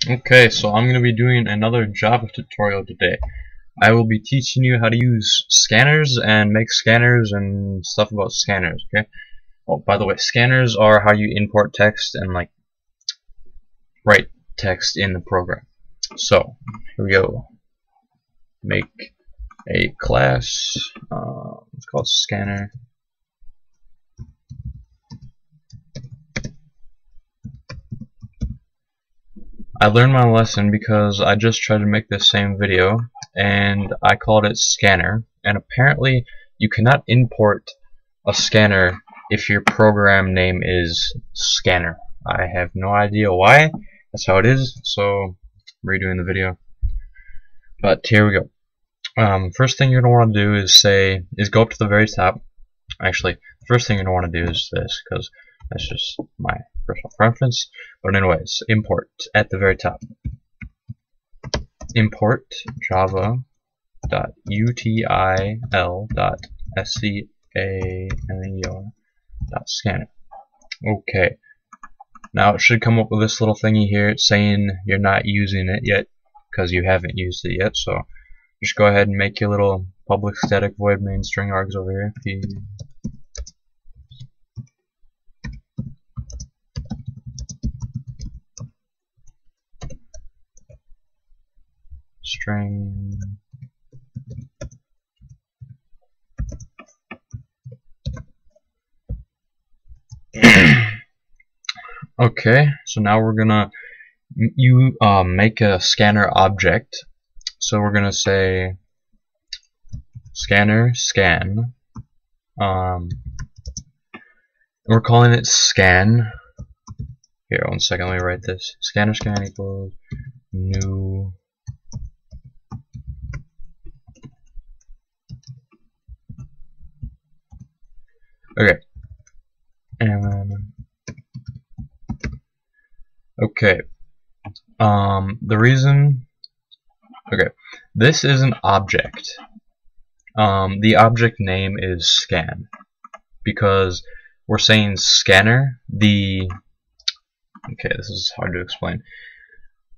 Okay, so I'm going to be doing another Java tutorial today. I will be teaching you how to use scanners and make scanners and stuff about scanners, okay? Oh, by the way, scanners are how you import text and like write text in the program. So, here we go. Make a class, it's called scanner. I learned my lesson because I just tried to make this same video and I called it scanner, and apparently you cannot import a scanner if your program name is scanner. I have no idea why. That's how it is, so I'm redoing the video. But here we go. First thing you're going to want to do is go up to the very top. Actually, the first thing you're going to want to do is this, because that's just my personal preference. But anyways, import at the very top. Import java.util.scanner. Okay. Now it should come up with this little thingy here. It's saying you're not using it yet because you haven't used it yet. So just go ahead and make your little public static void main string args over here. String okay, so now we're gonna make a scanner object. So we're gonna say scanner scan. We're calling it scan. Here, 1 second, let me write this. Scanner scan equals new. Okay. And then okay. The reason, okay, this is an object. The object name is scan because we're saying scanner. Okay, this is hard to explain.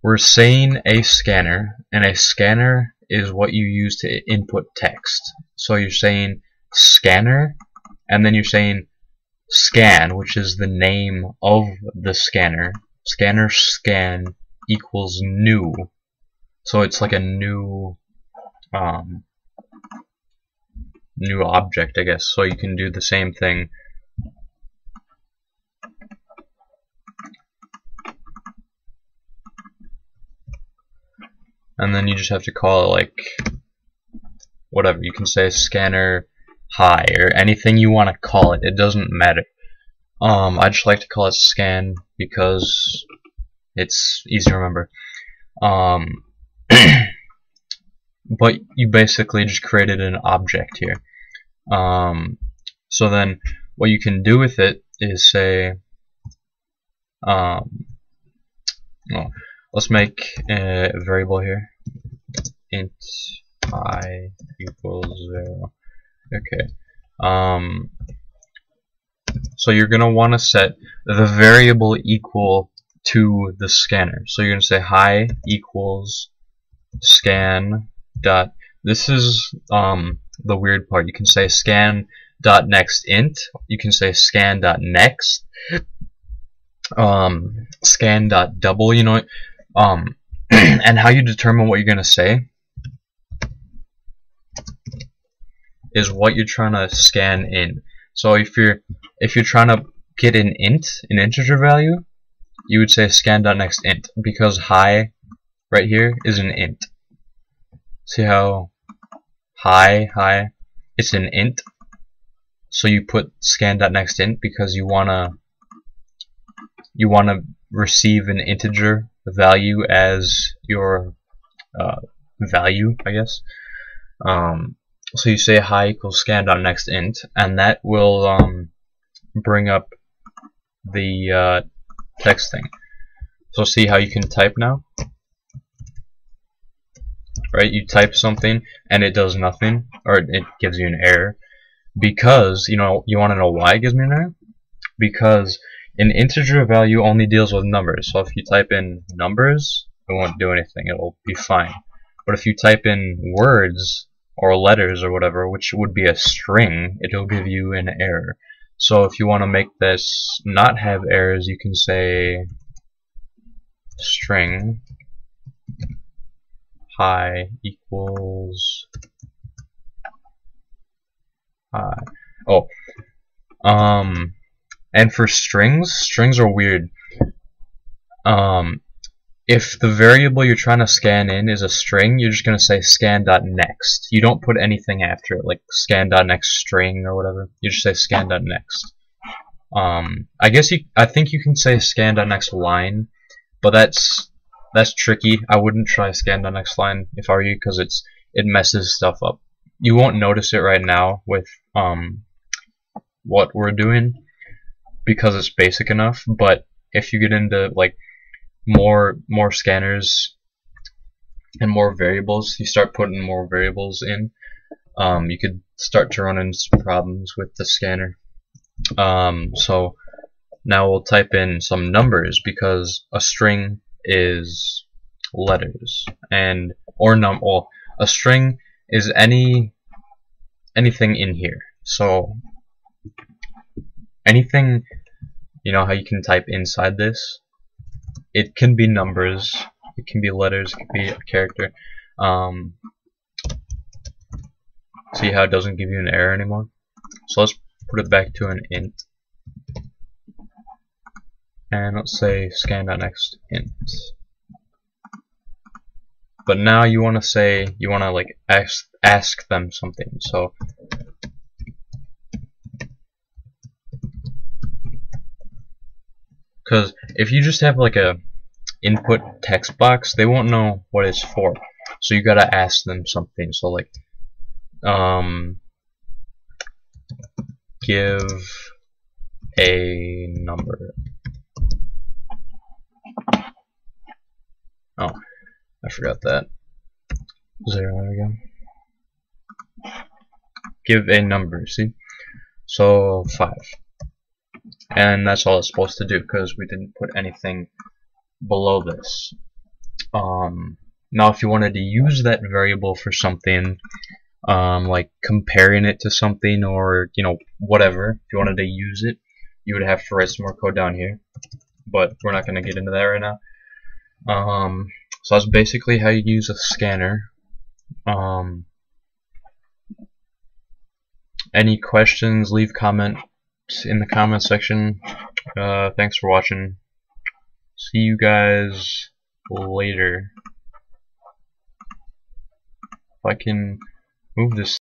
We're saying a scanner, and a scanner is what you use to input text. So you're saying scanner, and then you're saying scan, which is the name of the scanner. Scanner scan equals new. So it's like a new new object, I guess. So you can do the same thing. And then you just have to call it like whatever. You can say scanner hi or anything you want to call it. It doesn't matter. I just like to call it scan because it's easy to remember. But you basically just created an object here. So then what you can do with it is say, well, let's make a variable here, int I equals 0. Okay. So you're gonna want to set the variable equal to the scanner. So you're gonna say hi equals scan dot. This is the weird part. You can say scan dot next int. You can say scan dot next. Scan dot double. You know. And how you determine what you're gonna say is what you're trying to scan in. So if you're trying to get an int, an integer value, you would say scan.nextInt, because hi right here is an int. See how hi, it's an int. So you put scan.nextInt because you wanna receive an integer value as your value, I guess. So you say hi equals scan.nextInt, and that will bring up the text thing. So see how you can type now? Right? You type something and it does nothing, or it gives you an error. Because, you want to know why it gives me an error? Because an integer value only deals with numbers. So if you type in numbers, it won't do anything. It'll be fine. But if you type in words or letters or whatever, which would be a string, it'll give you an error. So if you want to make this not have errors, you can say string hi equals hi. Oh, and for strings are weird. If the variable you're trying to scan in is a string, you're just gonna say scan.next. You don't put anything after it, like scan.next string or whatever. You just say scan.next. I think you can say scan.next line, but that's tricky. I wouldn't try scan.next line if I were you, because it messes stuff up. You won't notice it right now with what we're doing because it's basic enough, but if you get into like more scanners and more variables, you start putting more variables in, you could start to run into some problems with the scanner. So now we'll type in some numbers, because a string is letters, and well, a string is anything in here. So anything, you know how you can type inside this? It can be numbers, it can be letters, it can be a character. See how it doesn't give you an error anymore? So let's put it back to an int. And let's say scan.next int. But now you want to like ask them something. So because if you just have like a input text box, they won't know what it's for. So you gotta ask them something. So like give a number. Oh, I forgot that. 0, there we go. Give a number, see? So 5. And that's all it's supposed to do, because we didn't put anything below this. Now if you wanted to use that variable for something, like comparing it to something, or whatever, if you wanted to use it, you would have to write some more code down here, but we're not going to get into that right now. So that's basically how you use a scanner. Any questions, leave comments in the comment section. Thanks for watching. See you guys later. If I can move this